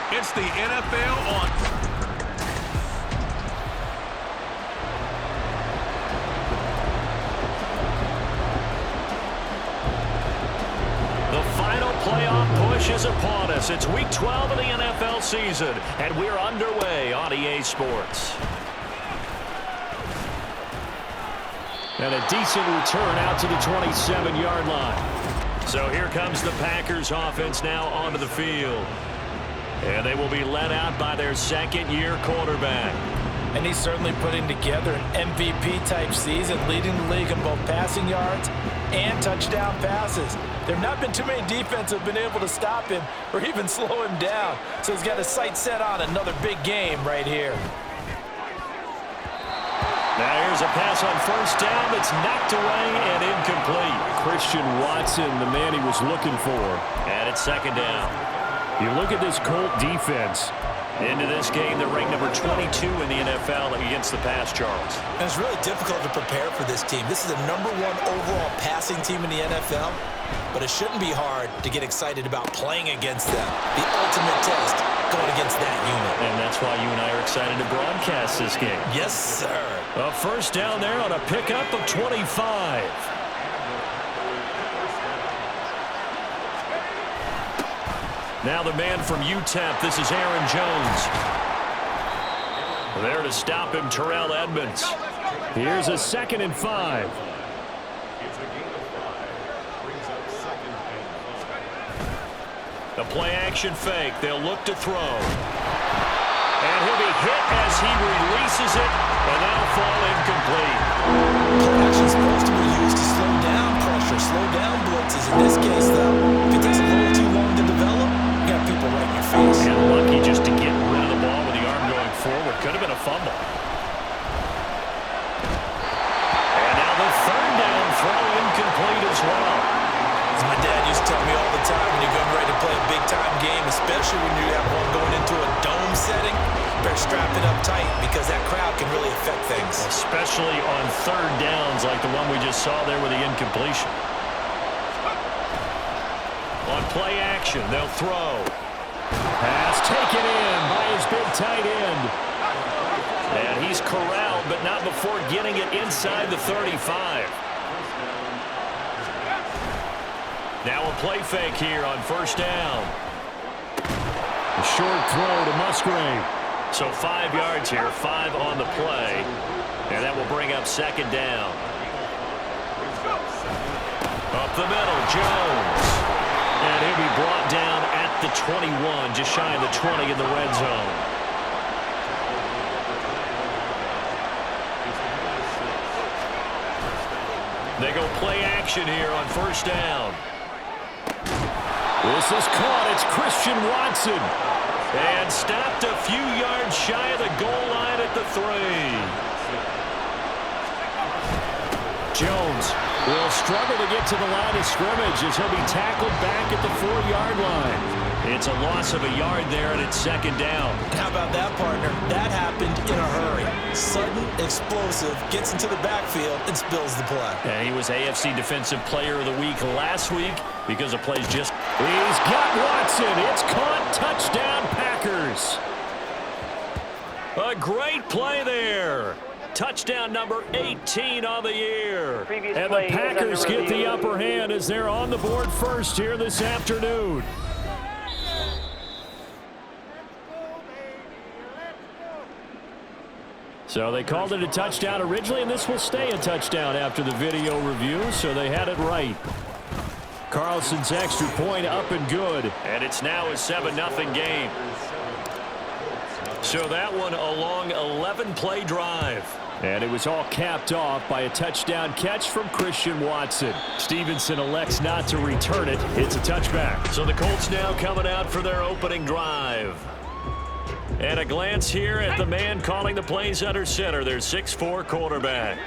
It's the NFL on. The final playoff push is upon us. It's Week 12 of the NFL season, and we're underway on EA Sports. And a decent return out to the 27-yard line. So here comes the Packers offense now onto the field. And they will be led out by their second-year quarterback. And he's certainly putting together an MVP-type season, leading the league in both passing yards and touchdown passes. There have not been too many defenses that have been able to stop him or even slow him down. So he's got his sights set on another big game right here. Now here's a pass on first down that's knocked away and incomplete. Christian Watson, the man he was looking for. And it's second down. You look at this Colt defense. Into this game, they're ranked number 22 in the NFL against the pass, Charles. And it's really difficult to prepare for this team. This is the #1 overall passing team in the NFL, but it shouldn't be hard to get excited about playing against them. The ultimate test going against that unit. And that's why you and I are excited to broadcast this game. Yes, sir. A first down there on a pickup of 25. Now the man from UTEP, this is Aaron Jones. There to stop him, Terrell Edmonds. Here's a 2nd and 5. The play-action fake. They'll look to throw. And he'll be hit as he releases it, and that'll fall incomplete. Play-action's supposed to be used to slow down pressure, slow down blitzes. In this case, though, if it takes a little too long to develop, you got people right in your face. And lucky just to get rid of the ball with the arm going forward. Could have been a fumble. And now the third down throw incomplete as well. As my dad used to tell me all the time, when you're getting ready to play a big-time game, especially when you have one going into a dome setting, better strap it up tight because that crowd can really affect things. Especially on third downs like the one we just saw there with the incompletion. On play action, they'll throw. Pass taken in by his big tight end. And he's corralled, but not before getting it inside the 35. Now a play fake here on first down. A short throw to Musgrave. So 5 yards here, 5 on the play. And that will bring up second down. Up the middle, Jones. And he'll be brought down at the 21, just shy of the 20 in the red zone. They go play action here on first down. This is caught. It's Christian Watson. And stopped a few yards shy of the goal line at the 3. Jones will struggle to get to the line of scrimmage as he'll be tackled back at the 4-yard line. It's a loss of a yard there, and it's second down. How about that, partner? That happened in a hurry. Sudden, explosive, gets into the backfield, and spills the play. And he was AFC Defensive Player of the Week last week because of plays just... He's got Watson. It's caught. Touchdown, Packers. A great play there. Touchdown number 18 on the year. And the Packers get the upper hand as they're on the board first here this afternoon. So they called it a touchdown originally, and this will stay a touchdown after the video review, so they had it right. Carlson's extra point up and good. And it's now a 7-0 game. So that one a long 11-play drive. And it was all capped off by a touchdown catch from Christian Watson. Stevenson elects not to return it. It's a touchback. So the Colts now coming out for their opening drive. And a glance here at the man calling the plays under center, their 6'4" quarterback.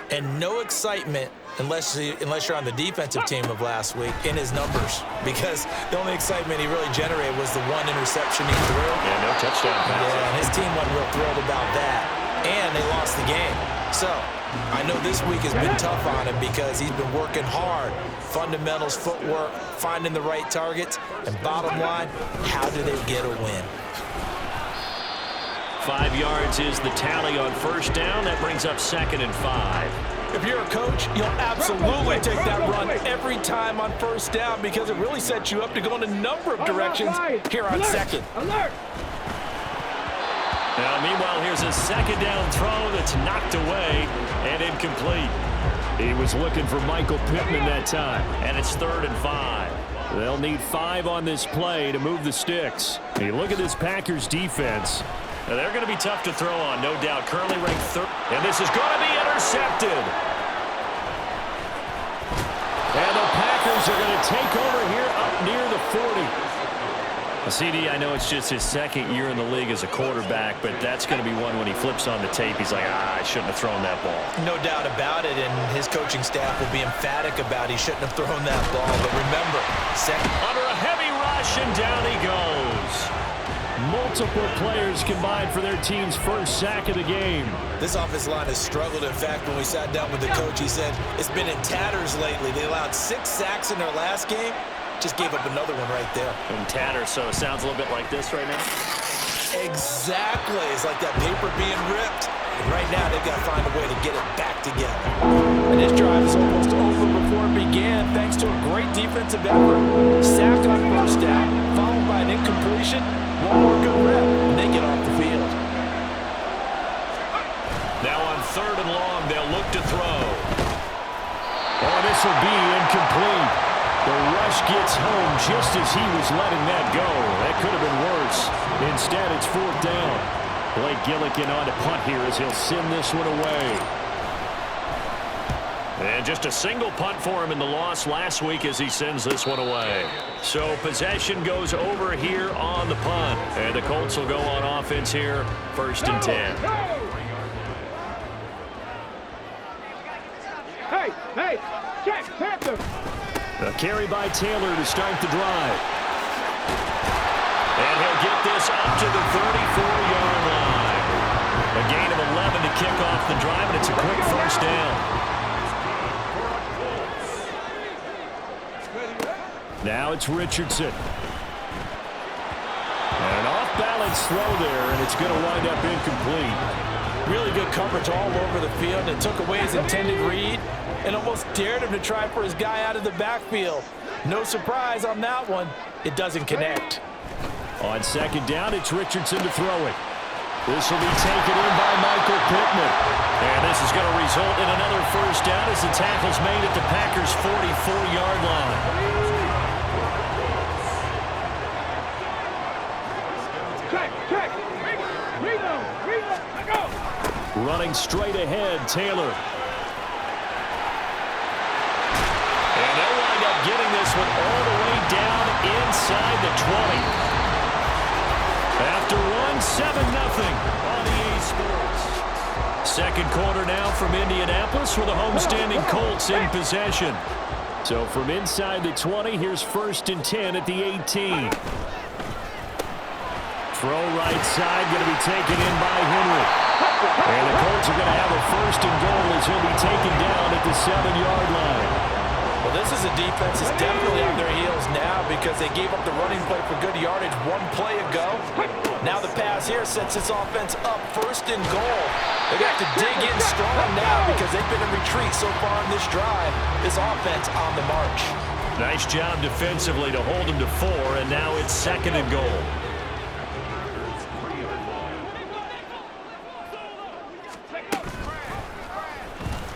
And no excitement unless you're on the defensive team of last week in his numbers, because the only excitement he really generated was the one interception he threw. Yeah, no touchdown pass. Yeah, and his team wasn't real thrilled about that. And they lost the game. So I know this week has been tough on him because he's been working hard. Fundamentals, footwork, finding the right targets, and bottom line, how do they get a win? 5 yards is the tally on first down. That brings up 2nd and 5. If you're a coach, you'll absolutely take that run every time on first down because it really sets you up to go in a number of directions here on second. Now, meanwhile, here's a 2nd down throw that's knocked away and incomplete. He was looking for Michael Pittman that time. And it's 3rd and 5. They'll need 5 on this play to move the sticks. Hey, look at this Packers defense. Now, they're going to be tough to throw on, no doubt. Currently ranked 3rd. And this is going to be intercepted. And the Packers are going to take over here up near the 40. CD, I know it's just his 2nd year in the league as a quarterback, but that's going to be one when he flips on the tape. He's like, I shouldn't have thrown that ball. No doubt about it, and his coaching staff will be emphatic about he shouldn't have thrown that ball. But remember, under a heavy rush, and down he goes. Multiple players combined for their team's first sack of the game. This offensive line has struggled. In fact, when we sat down with the coach, he said it's been in tatters lately. They allowed 6 sacks in their last game. Just gave up another one right there. In tatters, so it sounds a little bit like this right now. Exactly. It's like that paper being ripped. And right now, they've got to find a way to get it back together. And this drive is almost over before it began, thanks to a great defensive effort. Sack on first down, followed by an incompletion. One more good rep, and they get off the field. Now on 3rd and long, they'll look to throw. Oh, this will be incomplete. The rush gets home just as he was letting that go. That could have been worse. Instead, it's 4th down. Blake Gillikin on to punt here as he'll send this one away. And just a single punt for him in the loss last week as he sends this one away. So possession goes over here on the punt. And the Colts will go on offense here, 1st and 10. Hey, check, Panther. A carry by Taylor to start the drive. And he'll get this up to the 34-yard line. A gain of 11 to kick off the drive, and it's a quick first down. Now it's Richardson. An off-balance throw there, and it's going to wind up incomplete. Really good coverage all over the field. It took away his intended read and almost dared him to try for his guy out of the backfield. No surprise on that one. It doesn't connect. On 2nd down, it's Richardson to throw it. This will be taken in by Michael Pittman. And this is going to result in another first down as the tackle's made at the Packers' 44-yard line. Check. Reno, go. Running straight ahead, Taylor. And they'll wind up getting this one all the way down inside the 20. After one, 7-0 on EA Sports. 2nd quarter now from Indianapolis with the homestanding Colts in possession. So from inside the 20, here's 1st and 10 at the 18. Throw right side, going to be taken in by Henry. And the Colts are going to have a 1st and goal as he'll be taken down at the 7-yard line. Well, this is a defense that's definitely on their heels now because they gave up the running play for good yardage one play ago. Now the pass here sets this offense up 1st and goal. They got to dig in strong now because they've been in retreat so far in this drive. This offense on the march. Nice job defensively to hold them to 4, and now it's 2nd and goal.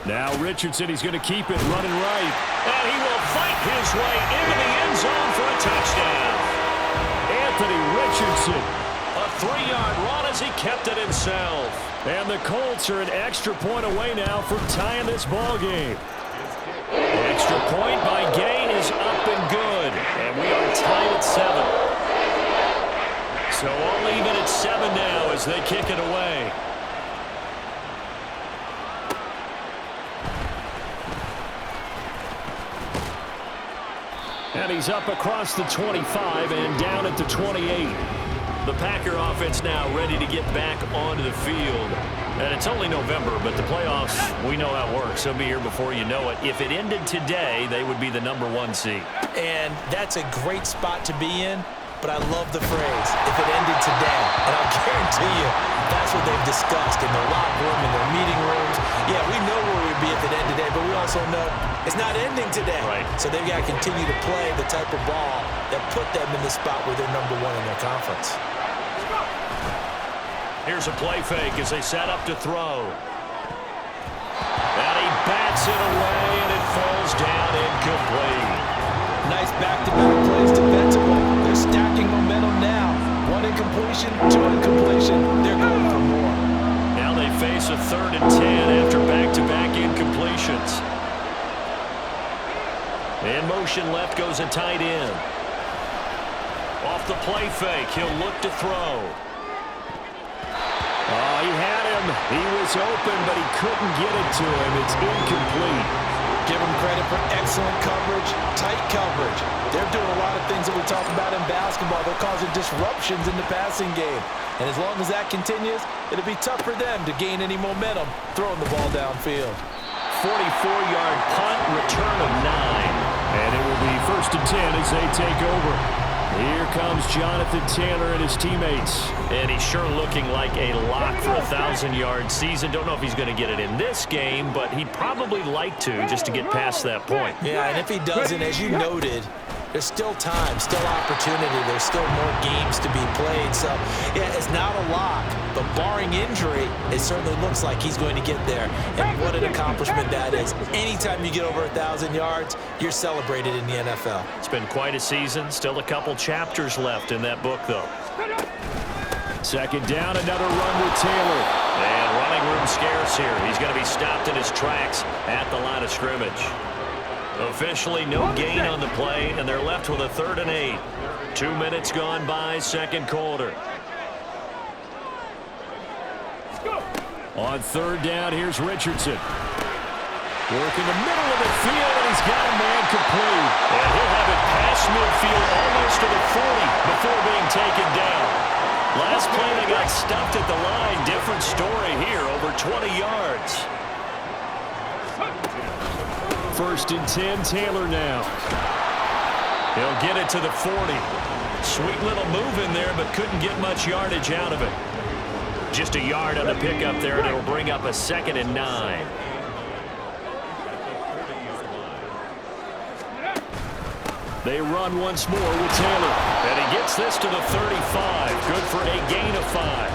Now Richardson, he's going to keep it running right. And he will fight his way into the end zone for a touchdown. Anthony Richardson. A 3-yard run as he kept it himself. And the Colts are an extra point away now from tying this ball game. Extra point by Gay is up and good. And we are tied at 7. So all even at 7 now as they kick it away. And he's up across the 25 and down at the 28. The Packer offense now ready to get back onto the field. And it's only November, but the playoffs, we know how it works. They'll be here before you know it. If it ended today, they would be the #1 seed. And that's a great spot to be in, but I love the phrase, if it ended today. And I'll guarantee you, that's what they've discussed in their locker room, in their meeting rooms. Yeah, we know where we'd be if it ended today, but we also know it's not ending today. Right. So they've got to continue to play the type of ball that put them in the spot where they're #1 in their conference. Here's a play fake as they set up to throw. And he bats it away, and it falls down incomplete. Nice back-to-back plays defensively. They're stacking momentum now. 1 incompletion, 2 incompletion. They're going for more. Now they face a 3rd and 10 after back-to-back incompletions. In motion left goes a tight end. Off the play fake, he'll look to throw. Oh, he had him. He was open, but he couldn't get it to him. It's incomplete. Give them credit for excellent coverage, tight coverage. They're doing a lot of things that we talk about in basketball. They're causing disruptions in the passing game. And as long as that continues, it'll be tough for them to gain any momentum throwing the ball downfield. 44-yard punt, return of 9. And it will be 1st and 10 as they take over. Here comes Jonathan Taylor and his teammates. And he's sure looking like a lock for a 1,000-yard season. Don't know if he's going to get it in this game, but he'd probably like to just to get past that point. Yeah, and if he doesn't, as you noted, there's still time, still opportunity. There's still more games to be played. So, yeah, it's not a lock, but barring injury, it certainly looks like he's going to get there. And what an accomplishment that is. Anytime you get over 1,000 yards, you're celebrated in the NFL. It's been quite a season. Still a couple chapters left in that book, though. 2nd down, another run with Taylor. And running room scarce here. He's going to be stopped in his tracks at the line of scrimmage. Officially no gain on the play, and they're left with a 3rd and 8. 2 minutes gone by, 2nd quarter. On 3rd down, here's Richardson. Working the middle of the field, and he's got a man complete. And he'll have it past midfield almost to the 40 before being taken down. Last play they got stuffed at the line. Different story here, over 20 yards. 1st and 10, Taylor now. He'll get it to the 40. Sweet little move in there, but couldn't get much yardage out of it. Just a yard on the pickup there, and it'll bring up a 2nd and 9. They run once more with Taylor. And he gets this to the 35. Good for a gain of 5.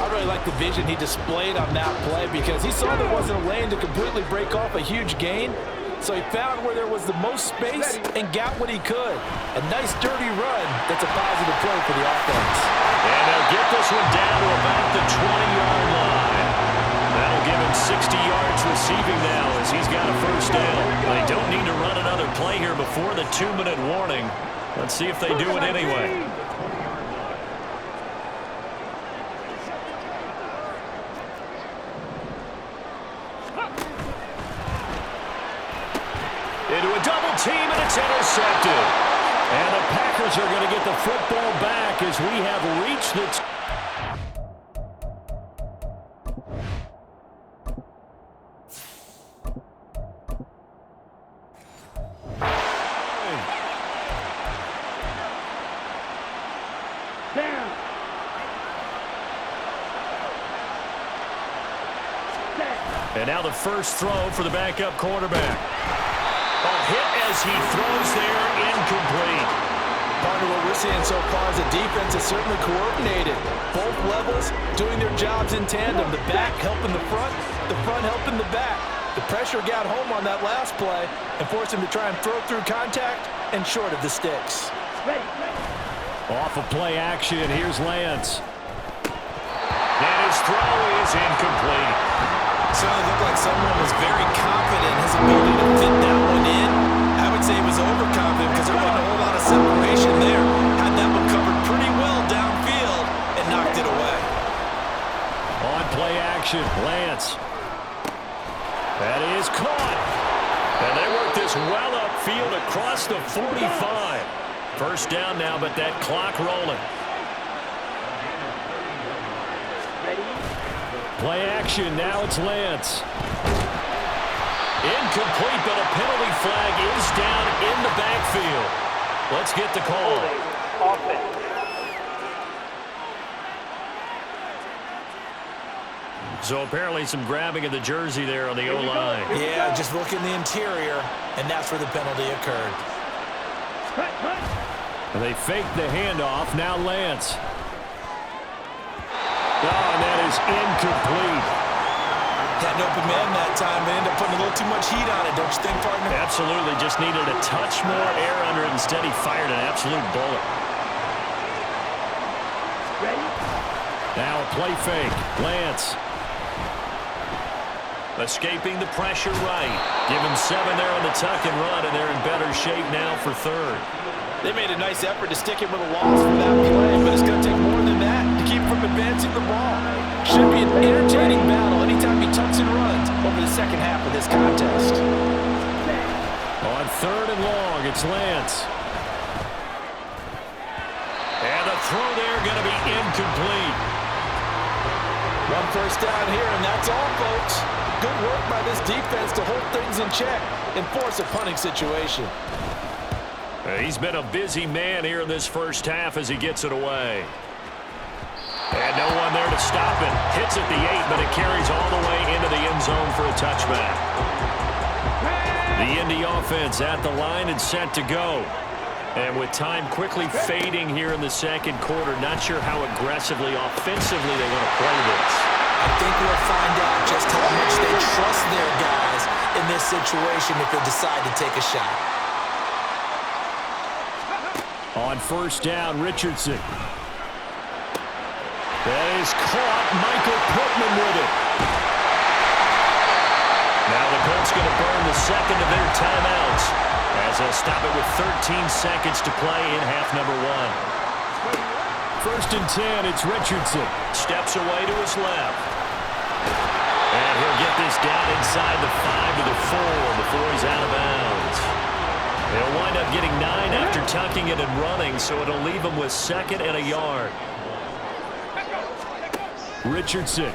I really like the vision he displayed on that play because he saw there wasn't a lane to completely break off a huge gain. So he found where there was the most space and got what he could. A nice dirty run that's a positive play for the offense. And they'll get this one down to about the 20-yard line. That'll give him 60 yards receiving now as he's got a 1st down. They don't need to run another play here before the 2-minute warning. Let's see if they do it anyway. Into a double team, and it's intercepted. And the Packers are going to get the football back as we have reached the... Down. And now the first throw for the backup quarterback. A hit as he throws there, incomplete. Part of what we're seeing so far is the defense is certainly coordinated. Both levels doing their jobs in tandem. The back helping the front helping the back. The pressure got home on that last play and forced him to try and throw through contact and short of the sticks. Off of play action, here's Lance. And his throw is incomplete. Certainly looked like someone was very confident in his ability to fit that one in. I would say he was overconfident because there wasn't a whole lot of separation there. Had that one covered pretty well downfield and knocked it away. On play action, Lance. That is caught. And they work this well upfield across the 45. First down now, but that clock rolling. Play action. Now it's Lance. Incomplete, but a penalty flag is down in the backfield. Let's get the call. So apparently some grabbing of the jersey there on the O-line. Yeah, just look in the interior, and that's where the penalty occurred. They fake the handoff. Now Lance. Oh, and that is incomplete. Had an open man that time, but ended up putting a little too much heat on it, don't you think, partner? Absolutely, just needed a touch more air under it. Instead, he fired an absolute bullet. Now a play fake. Lance. Escaping the pressure right. Give him 7 there on the tuck and run, and they're in better shape now for third. They made a nice effort to stick him with a loss for that play, but it's going to take more than that to keep him from advancing the ball. Should be an entertaining battle anytime he tucks and runs over the second half of this contest. On third and long, it's Lance. And the throw there going to be incomplete. One first down here, and that's all, folks. Good work by this defense to hold things in check and force a punting situation. He's been a busy man here in this first half as he gets it away. And no one there to stop it. Hits at the 8, but it carries all the way into the end zone for a touchback. The Indy offense at the line and set to go. And with time quickly fading here in the second quarter, not sure how aggressively, offensively they want to play this. I think we'll find out just how much they trust their guys in this situation if they decide to take a shot. On first down, Richardson. That is caught. Michael Pittman with it. Now the Colts going to burn the second of their timeouts as they'll stop it with 13 seconds to play in half number 1. First and 10, it's Richardson. Steps away to his left. And he'll get this down inside the 5 to the 4 before he's out of bounds. He'll wind up getting 9 after tucking it and running, so it'll leave him with 2nd and a yard. Richardson.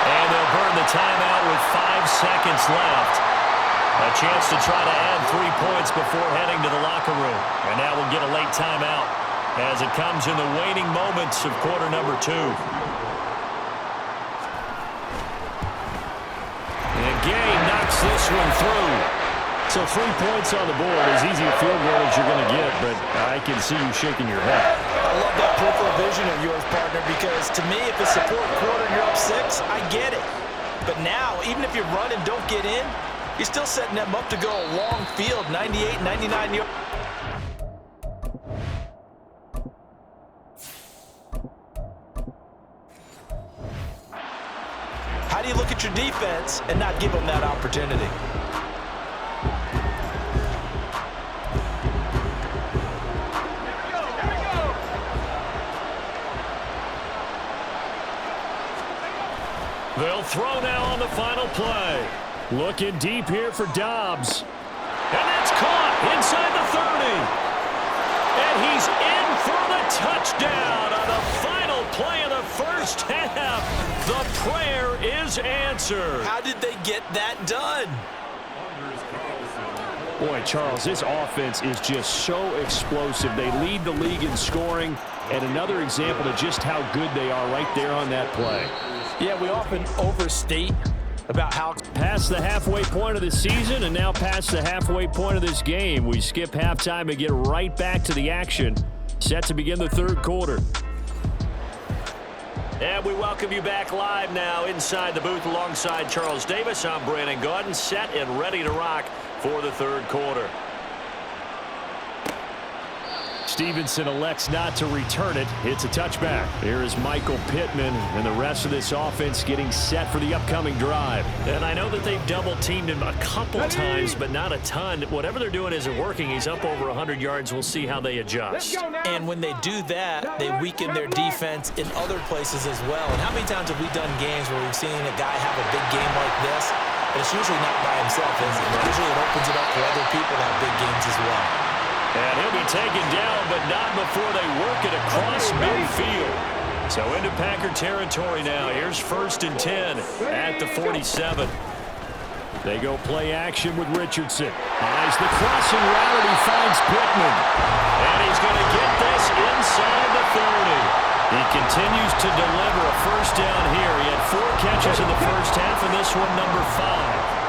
And they'll burn the timeout with 5 seconds left. A chance to try to add 3 points before heading to the locker room. And now we'll get a late timeout as it comes in the waning moments of quarter number 2. And Gay knocks this one through. So 3 points on the board, as easy a field goal as you're going to get, but I can see you shaking your head. I love that peripheral vision of yours, partner, because to me, if it's the fourth quarter and you're up 6, I get it. But now, even if you run and don't get in, you're still setting them up to go a long field, 98, 99 yards. How do you look at your defense and not give them that opportunity? They'll throw now on the final play. Looking deep here for Dobbs. And that's caught inside the 30. And he's in for the touchdown on the final play of the first half. The prayer is answered. How did they get that done? Boy, Charles, this offense is just so explosive. They lead the league in scoring, and another example of just how good they are right there on that play. Yeah, we often overstate about how past the halfway point of the season and now past the halfway point of this game. We skip halftime and get right back to the action. Set to begin the third quarter. And we welcome you back live now inside the booth alongside Charles Davis. I'm Brandon Gaudin, set and ready to rock for the third quarter. Stevenson elects not to return it. It's a touchback. Here is Michael Pittman and the rest of this offense getting set for the upcoming drive. And I know that they've double-teamed him a couple times, but not a ton. Whatever they're doing isn't working. He's up over 100 yards. We'll see how they adjust. And when they do that, they weaken their defense in other places as well. And how many times have we done games where we've seen a guy have a big game like this, but it's usually not by himself, is it? Usually it opens it up for other people to have big games as well. And he'll be taken down, but not before they work it across midfield. So into Packer territory now. Here's 1st and 10 at the 47. They go play action with Richardson. As the crossing route, he finds Pittman. And he's going to get this inside the 30. He continues to deliver a first down here. He had 4 catches in the first half, and this one number 5.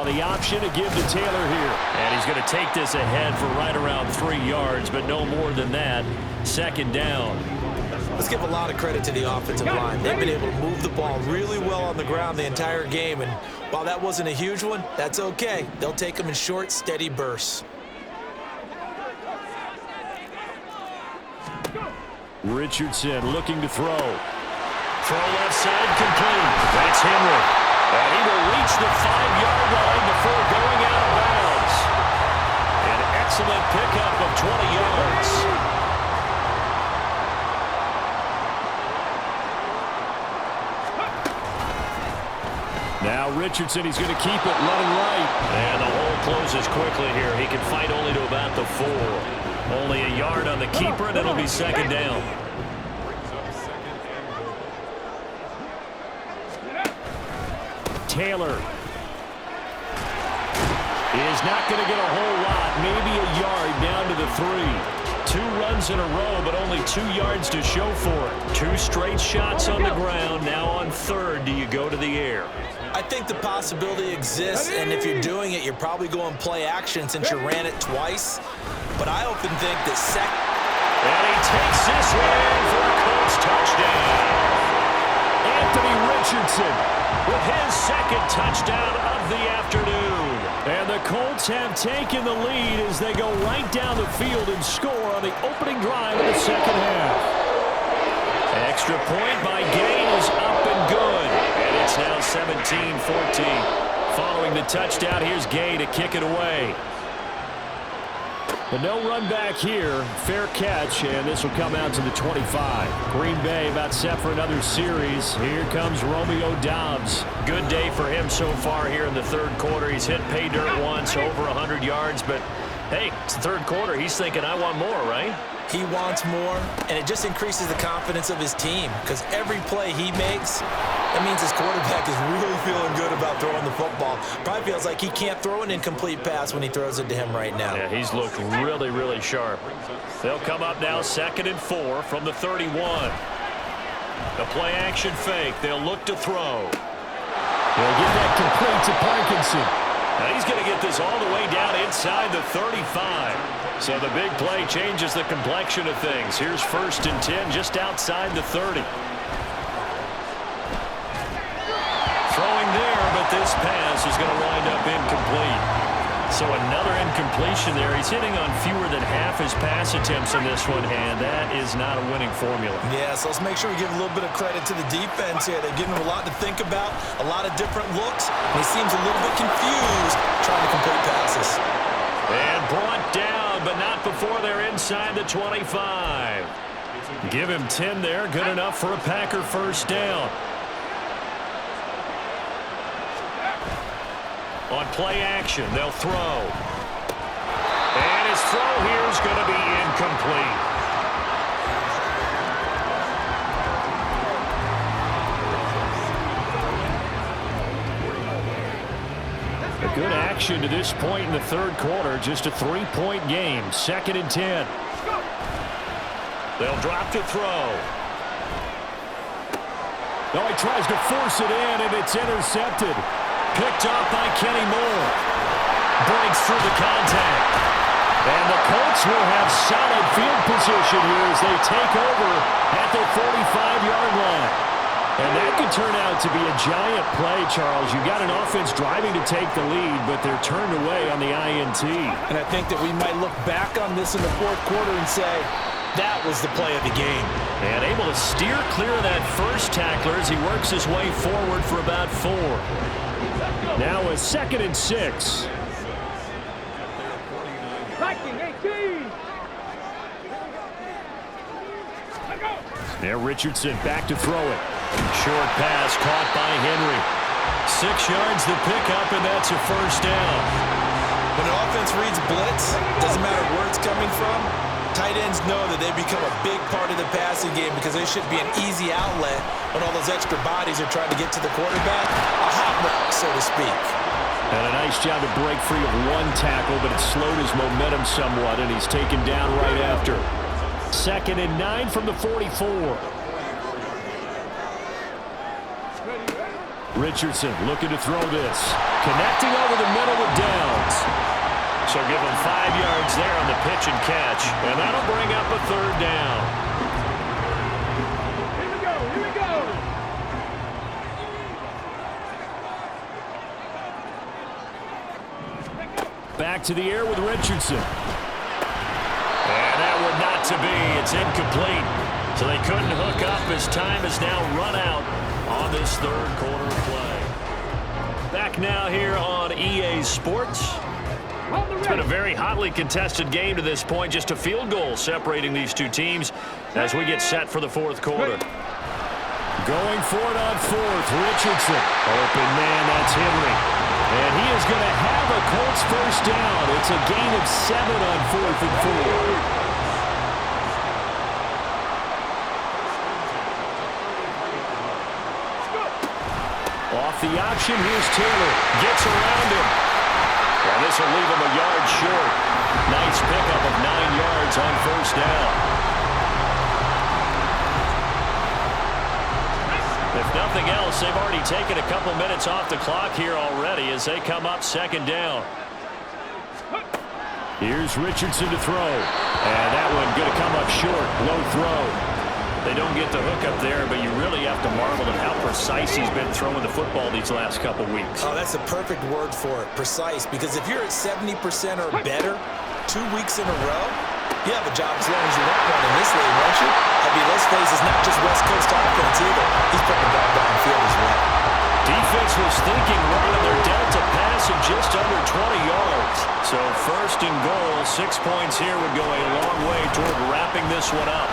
The option to give to Taylor here. And he's going to take this ahead for right around 3 yards, but no more than that. 2nd down. Let's give a lot of credit to the offensive line. They've been able to move the ball really well on the ground the entire game, and while that wasn't a huge one, that's okay. They'll take them in short, steady bursts. Richardson looking to throw. Throw left side complete. That's Henry. And he will reach the 5-yard line before going out of bounds. An excellent pickup of 20 yards. Now Richardson, he's going to keep it running right. And the hole closes quickly here. He can fight only to about the 4. Only a yard on the keeper, and it'll be 2nd down. Taylor is not going to get a whole lot, maybe a yard down to the 3. 2 runs in a row, but only 2 yards to show for it. 2 straight shots on the ground. Now on 3rd, do you go to the air? I think the possibility exists, and if you're doing it, you're probably going play action since you ran it twice. But I often think that And he takes this one in for a Colts touchdown. Anthony Richardson with his 2nd touchdown of the afternoon. And the Colts have taken the lead as they go right down the field and score on the opening drive of the 2nd half. Extra point by Gain is up and good. And it's now 17-14. Following the touchdown, here's Gain to kick it away. But no run back here. Fair catch, and this will come out to the 25. Green Bay about set for another series. Here comes Romeo Doubs. Good day for him so far here in the 3rd quarter. He's hit pay dirt once, over 100 yards, but hey, it's the 3rd quarter. He's thinking, I want more, right? he wants more, and it just increases the confidence of his team because every play he makes, that means his quarterback is really feeling good about throwing the football. Probably feels like he can't throw an incomplete pass when he throws it to him right now. Yeah, he's looked really, really sharp. They'll come up now 2nd and 4 from the 31. The play action fake. They'll look to throw. They'll get that complete to Parkinson. Now he's going to get this all the way down inside the 35. So the big play changes the complexion of things. Here's 1st and 10 just outside the 30. Throwing there, but this pass is going to wind up incomplete. So another incompletion there. He's hitting on fewer than half his pass attempts in this one, and that is not a winning formula. Yeah, so let's make sure we give a little bit of credit to the defense here. They're giving him a lot to think about, a lot of different looks, and he seems a little bit confused trying to complete passes. And brought down, but not before they're inside the 25. Give him 10 there. Good enough for a Packer first down. On play action, they'll throw. And his throw here is going to be incomplete. A good action to this point in the 3rd quarter. Just a 3-point game. 2nd and 10. They'll drop to throw. Oh, he tries to force it in, and it's intercepted. Picked off by Kenny Moore. Breaks through the contact. And the Colts will have solid field position here as they take over at their 45-yard line. And that could turn out to be a giant play, Charles. You've got an offense driving to take the lead, but they're turned away on the INT. And I think that we might look back on this in the 4th quarter and say, that was the play of the game. And able to steer clear of that first tackler as he works his way forward for about 4. Now a 2nd and 6. Now Richardson back to throw it. Short pass caught by Henry. 6 yards the pickup, and that's a first down. When an offense reads blitz, doesn't matter where it's coming from, tight ends know that they become a big part of the passing game because they should be an easy outlet when all those extra bodies are trying to get to the quarterback. A hot rock, so to speak. And a nice job to break free of one tackle, but it slowed his momentum somewhat, and he's taken down right after. 2nd and 9 from the 44. Richardson looking to throw this. Connecting over the middle with Downs. So give him 5 yards there on the pitch and catch, and that'll bring up a 3rd down. Here we go, here we go. Back to the air with Richardson. And that would not to be. It's incomplete. So they couldn't hook up as time has now run out on this 3rd quarter of play. Back now here on EA Sports. It's been a very hotly contested game to this point. Just a field goal separating these two teams as we get set for the 4th quarter. Going for it on 4th. Richardson. Open man, that's Henry. And he is going to have a Colts 1st down. It's a gain of 7 on 4th and 4. Off the option, here's Taylor. Gets around him. Well, this will leave him a yard short. Nice pickup of 9 yards on 1st down. If nothing else, they've already taken a couple minutes off the clock here already as they come up 2nd down. Here's Richardson to throw. And that one going to come up short. Low throw. They don't get the hook up there, but you really have to marvel at how precise he's been throwing the football these last couple weeks. Oh, that's a perfect word for it, precise, because if you're at 70% or better 2 weeks in a row, you have a job as long as you want one in this league, won't you? I mean, let's face it, it's not just West Coast offense either. He's putting the ball downfield as well. Defense was thinking running their delta pass of just under 20 yards. So 1st and goal, 6 points here would go a long way toward wrapping this one up.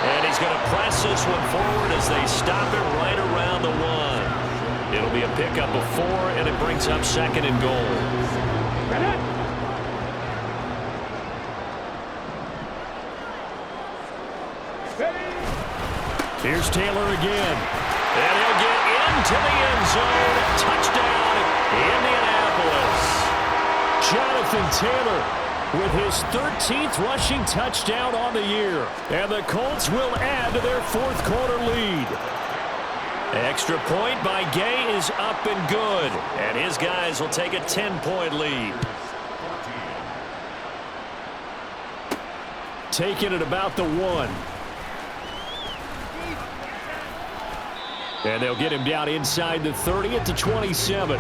And he's going to press this one forward as they stop it right around the 1. It'll be a pickup of 4, and it brings up 2nd and goal. Here's Taylor again. And he'll get into the end zone. Touchdown, Indianapolis. Jonathan Taylor with his 13th rushing touchdown on the year. And the Colts will add to their 4th quarter lead. Extra point by Gay is up and good. And his guys will take a 10-point lead. Taking it about the 1. And they'll get him down inside the 30 at the 27.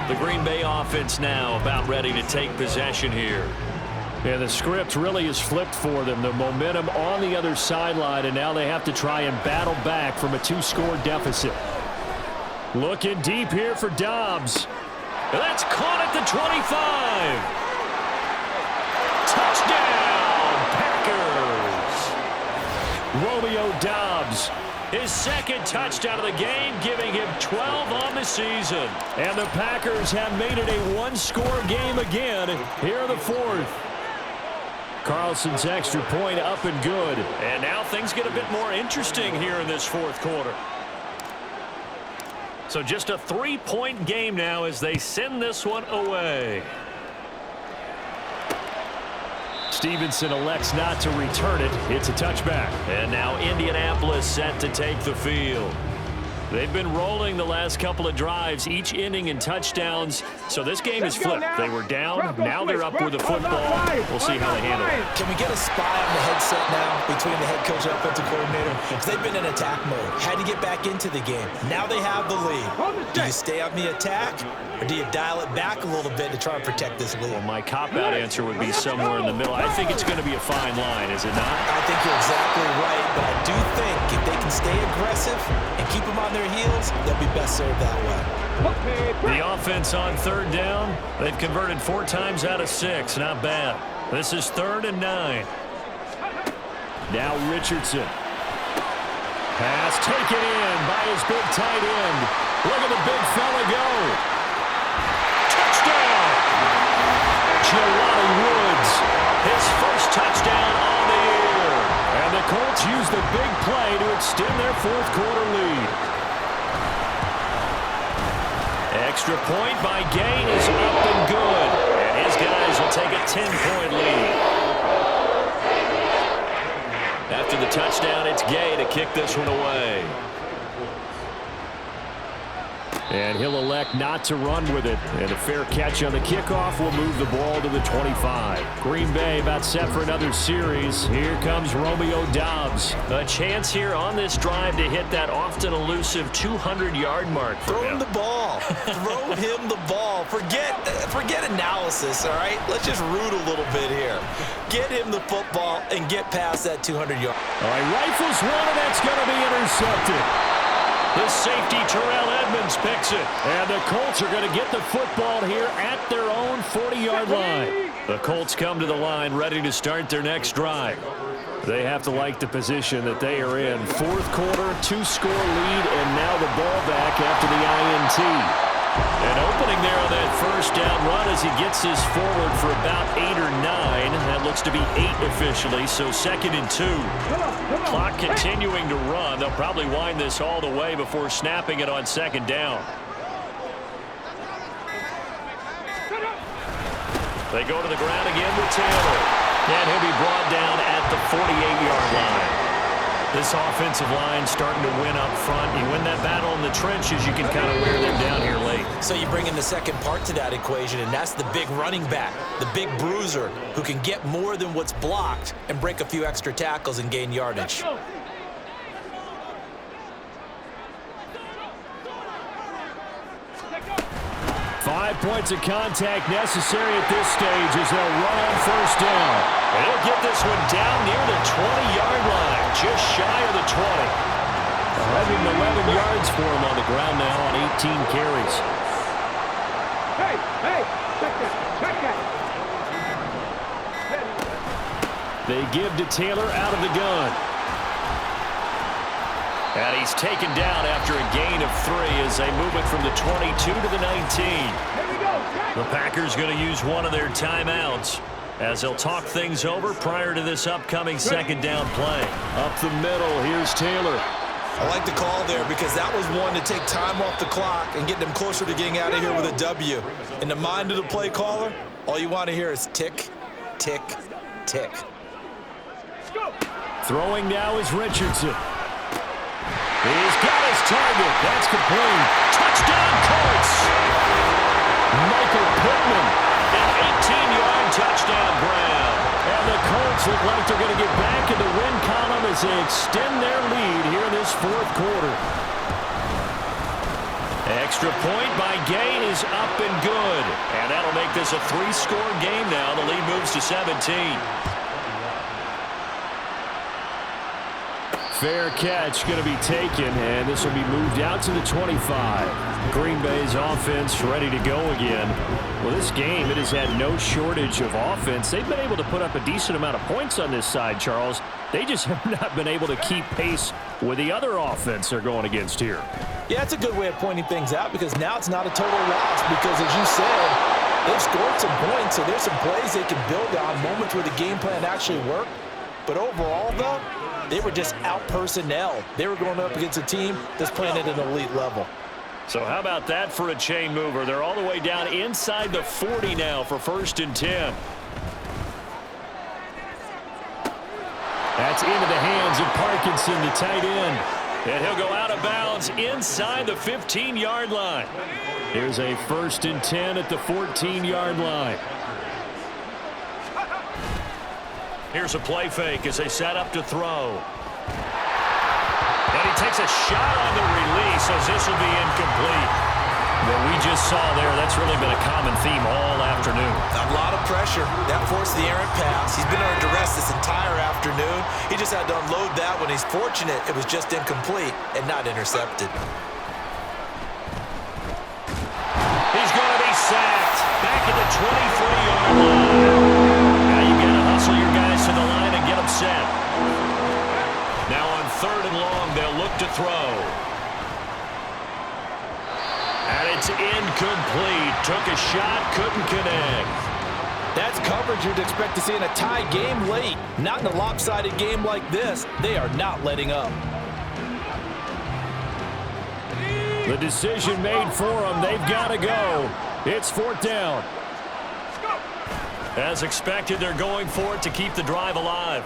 The Green Bay offense now about ready to take possession here. And the script really is flipped for them. The momentum on the other sideline, and now they have to try and battle back from a 2-score deficit. Looking deep here for Dobbs. And that's caught at the 25. Touchdown, Packers. Romeo Dobbs. His 2nd touchdown of the game, giving him 12 on the season. And the Packers have made it a 1-score game again here in the 4th. Carlson's extra point up and good. And now things get a bit more interesting here in this 4th quarter. So just a 3-point game now as they send this one away. Stevenson elects not to return it. It's a touchback. And now Indianapolis set to take the field. They've been rolling the last couple of drives, each ending in touchdowns. So this game is flipped. They were down. Now they're up with the football. We'll see how they handle it. Can we get a spy on the headset now between the head coach and offensive coordinator? Because they've been in attack mode. Had to get back into the game. Now they have the lead. Do you stay on the attack, or do you dial it back a little bit to try and protect this lead? Well, my cop-out answer would be somewhere in the middle. I think it's going to be a fine line, is it not? I think you're exactly right, but I do think if they can stay aggressive and keep them on their heels, they'll be best served that way. The offense on 3rd down, they've converted 4 times out of 6. Not bad. This is 3rd and 9. Now Richardson. Pass taken in by his big tight end. Look at the big fella go. Touchdown! Colts use the big play to extend their fourth quarter lead. Extra point by Gay is up and good. And his guys will take a 10-point lead. After the touchdown, it's Gay to kick this one away. And he'll elect not to run with it. And a fair catch on the kickoff will move the ball to the 25. Green Bay about set for another series. Here comes Romeo Doubs. A chance here on this drive to hit that often elusive 200-yard mark for Throw him. him the ball. Throw him the ball. Forget analysis, all right? Let's just root a little bit here. Get him the football and get past that 200-yard. All right, rifles one, and that's going to be intercepted. The safety, Terrell Edmonds, picks it. And the Colts are going to get the football here at their own 40-yard line. The Colts come to the line ready to start their next drive. They have to like the position that they are in. Fourth quarter, 2-score lead, and now the ball back after the INT. An opening there on that first down run as he gets his forward for about 8 or 9. That looks to be 8 officially, so 2nd and 2. Clock continuing to run. They'll probably wind this all the way before snapping it on 2nd down. They go to the ground again with Taylor. And he'll be brought down at the 48-yard line. This offensive line starting to win up front. You win that battle in the trenches, you can kind of wear them down here late. So you bring in the second part to that equation, and that's the big running back, the big bruiser, who can get more than what's blocked and break a few extra tackles and gain yardage. 5 points of contact necessary at this stage as they'll run on first down. And he'll get this one down near the 20-yard line, just shy of the 20. 11 yards for him on the ground now on 18 carries. Hey, check that. They give to Taylor out of the gun. And he's taken down after a gain of 3 as they move it from the 22 to the 19. The Packers going to use one of their timeouts as they'll talk things over prior to this upcoming 2nd down play. Up the middle, here's Taylor. I like the call there because that was one to take time off the clock and get them closer to getting out of here with a W. In the mind of the play caller, all you want to hear is tick, tick, tick. Throwing now is Richardson. He's got his target. That's complete. Touchdown, Colts! Michael Pittman. An 18-yard touchdown grab. And the Colts look like they're going to get back in the win column as they extend their lead here in this fourth quarter. Extra point by Gay is up and good. And that'll make this a 3-score game now. The lead moves to 17. Fair catch going to be taken, and this will be moved out to the 25. Green Bay's offense ready to go again. Well, this game, it has had no shortage of offense. They've been able to put up a decent amount of points on this side, Charles. They just have not been able to keep pace with the other offense they're going against here. Yeah, it's a good way of pointing things out because now it's not a total loss because, as you said, they've scored some points, so there's some plays they can build on, moments where the game plan actually worked. But overall, though, they were just out-personnel. They were going up against a team that's playing at an elite level. So how about that for a chain mover? They're all the way down inside the 40 now for 1st and 10. That's into the hands of Parkinson, the tight end. And he'll go out of bounds inside the 15-yard line. Here's a 1st and 10 at the 14-yard line. Here's a play fake as they set up to throw. And he takes a shot on the release as this will be incomplete. What we just saw there, that's really been a common theme all afternoon. A lot of pressure. That forced the errant pass. He's been under duress this entire afternoon. He just had to unload that when he's fortunate it was just incomplete and not intercepted. He's going to be sacked. Back at the 23-yard line. Now you've got to hustle your guys to the line and get them set. Now on 3rd and long, they'll look to throw. And it's incomplete. Took a shot, couldn't connect. That's coverage you'd expect to see in a tie game late. Not in a lopsided game like this. They are not letting up. The decision made for them. They've got to go. It's 4th down. As expected, they're going for it to keep the drive alive.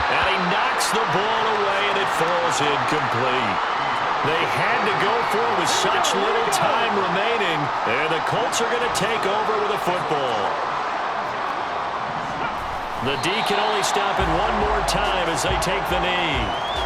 And he knocks the ball away, and it falls incomplete. They had to go for it with such little time remaining, and the Colts are going to take over with a football. The D can only stop it one more time as they take the knee.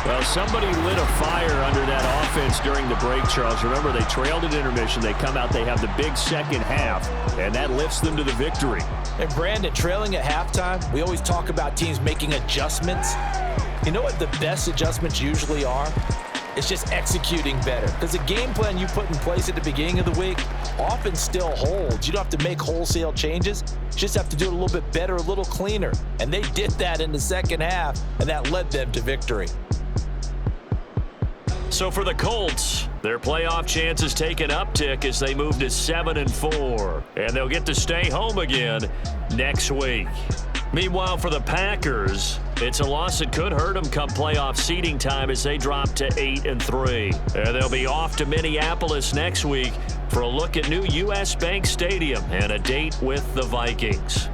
Well, somebody lit a fire under that offense during the break, Charles. Remember, they trailed at intermission. They come out, they have the big second half, and that lifts them to the victory. And Brandon, trailing at halftime, we always talk about teams making adjustments. You know what the best adjustments usually are? It's just executing better. Because the game plan you put in place at the beginning of the week often still holds. You don't have to make wholesale changes. You just have to do it a little bit better, a little cleaner. And they did that in the second half, and that led them to victory. So for the Colts, their playoff chances take an uptick as they move to 7-4. And they'll get to stay home again next week. Meanwhile, for the Packers, it's a loss that could hurt them come playoff seeding time as they drop to 8-3. And they'll be off to Minneapolis next week for a look at new U.S. Bank Stadium and a date with the Vikings.